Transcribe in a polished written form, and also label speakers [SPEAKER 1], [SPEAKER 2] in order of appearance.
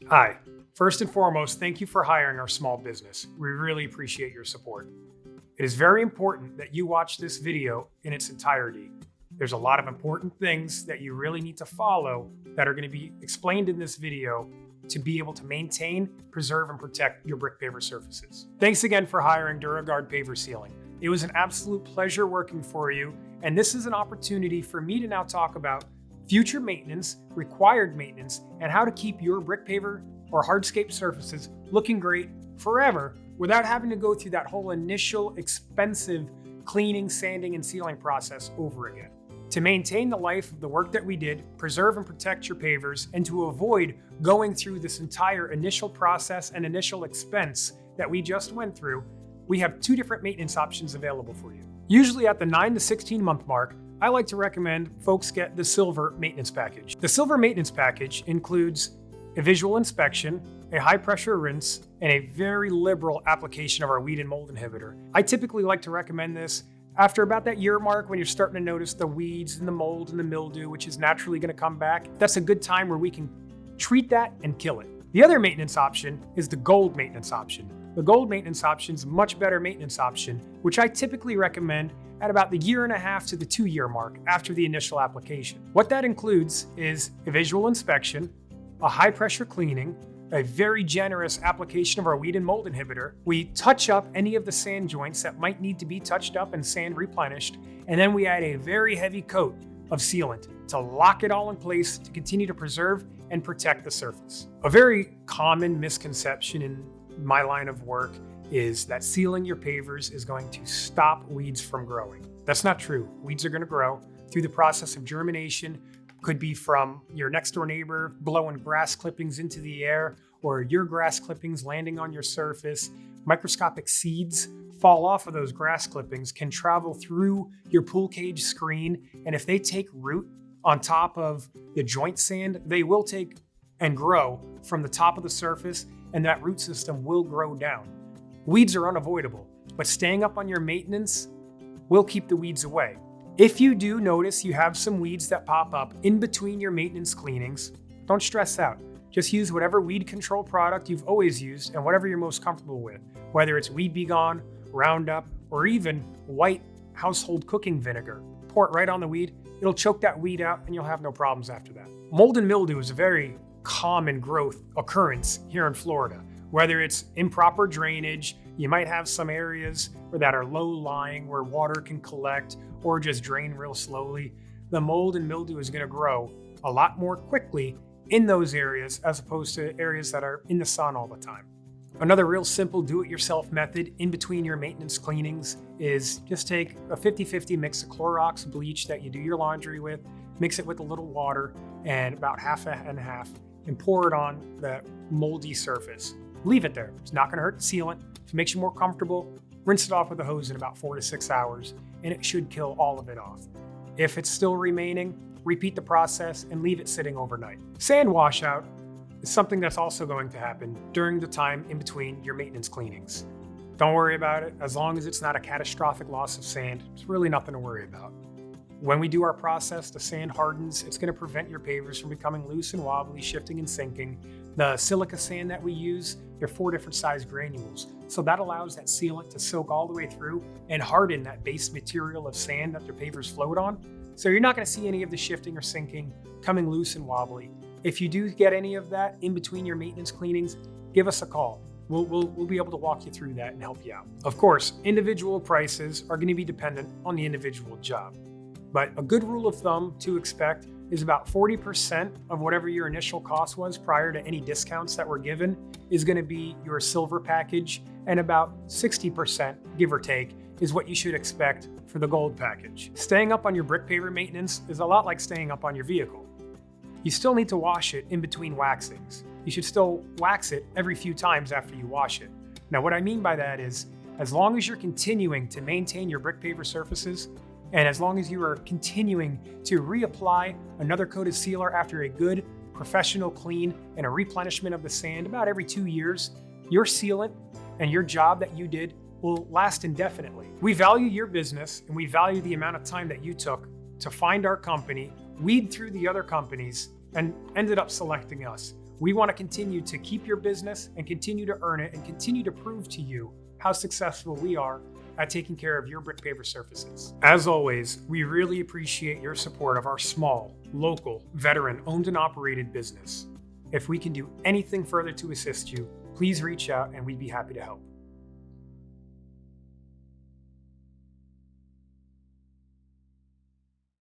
[SPEAKER 1] Hi. First and foremost, thank you for hiring our small business. We really appreciate your support. It is very important that you watch this video in its entirety. There's a lot of important things that you really need to follow that are going to be explained in this video to be able to maintain, preserve, and protect your brick paver surfaces. Thanks again for hiring Dura-Guard paver sealing. It was an absolute pleasure working for you, and this is an opportunity for me to now talk about future maintenance, required maintenance, and how to keep your brick paver or hardscape surfaces looking great forever without having to go through that whole initial expensive cleaning, sanding, and sealing process over again. To maintain the life of the work that we did, preserve and protect your pavers, and to avoid going through this entire initial process and initial expense that we just went through, we have two different maintenance options available for you. Usually at the 9 to 16 month mark, I like to recommend folks get the Silver Maintenance Package. The Silver Maintenance Package includes a visual inspection, a high pressure rinse, and a very liberal application of our weed and mold inhibitor. I typically like to recommend this after about that year mark when you're starting to notice the weeds and the mold and the mildew, which is naturally going to come back. That's a good time where we can treat that and kill it. The other maintenance option is the Gold Maintenance Option. The Gold Maintenance Option is a much better maintenance option, which I typically recommend at about the 1.5 to the 2 year mark after the initial application. What that includes is a visual inspection, a high pressure cleaning, a very generous application of our weed and mold inhibitor. We touch up any of the sand joints that might need to be touched up and sand replenished, and then we add a very heavy coat of sealant to lock it all in place to continue to preserve and protect the surface. A very common misconception in my line of work is that sealing your pavers is going to stop weeds from growing. That's not true. Weeds are going to grow through the process of germination. Could be from your next door neighbor blowing grass clippings into the air, or your grass clippings landing on your surface. Microscopic seeds fall off of those grass clippings, can travel through your pool cage screen, and if they take root on top of the joint sand, they will take and grow from the top of the surface, and that root system will grow down. Weeds are unavoidable, but staying up on your maintenance will keep the weeds away. If you do notice you have some weeds that pop up in between your maintenance cleanings, don't stress out. Just use whatever weed control product you've always used and whatever you're most comfortable with, whether it's Weed B Gone, Roundup, or even white household cooking vinegar. Pour it right on the weed. It'll choke that weed out and you'll have no problems after that. Mold and mildew is a very common growth occurrence here in Florida. Whether it's improper drainage, you might have some areas that are low-lying where water can collect or just drain real slowly. The mold and mildew is going to grow a lot more quickly in those areas as opposed to areas that are in the sun all the time. Another real simple do-it-yourself method in between your maintenance cleanings is just take a 50-50 mix of Clorox bleach that you do your laundry with, mix it with a little water and about half and half, and pour it on the moldy surface. Leave it there. It's not going to hurt the sealant. If it makes you more comfortable, rinse it off with a hose in about 4 to 6 hours, and it should kill all of it off. If it's still remaining, repeat the process and leave it sitting overnight. Sand washout is something that's also going to happen during the time in between your maintenance cleanings. Don't worry about it. As long as it's not a catastrophic loss of sand, it's really nothing to worry about. When we do our process, the sand hardens. It's going to prevent your pavers from becoming loose and wobbly, shifting and sinking. The silica sand that we use, they're 4 different size granules. So that allows that sealant to soak all the way through and harden that base material of sand that your pavers float on. So you're not going to see any of the shifting or sinking, coming loose and wobbly. If you do get any of that in between your maintenance cleanings, give us a call. We'll be able to walk you through that and help you out. Of course, individual prices are going to be dependent on the individual job. But a good rule of thumb to expect is about 40% of whatever your initial cost was prior to any discounts that were given is going to be your silver package, and about 60%, give or take, is what you should expect for the gold package. Staying up on your brick paver maintenance is a lot like staying up on your vehicle. You still need to wash it in between waxings. You should still wax it every few times after you wash it. Now, what I mean by that is, as long as you're continuing to maintain your brick paver surfaces, and as long as you are continuing to reapply another coat of sealer after a good professional clean and a replenishment of the sand about every 2 years, your sealant and your job that you did will last indefinitely. We value your business and we value the amount of time that you took to find our company, weed through the other companies, and ended up selecting us. We want to continue to keep your business and continue to earn it and continue to prove to you how successful we are at taking care of your brick paver surfaces. As always, we really appreciate your support of our small, local, veteran-owned and operated business. If we can do anything further to assist you, please reach out and we'd be happy to help.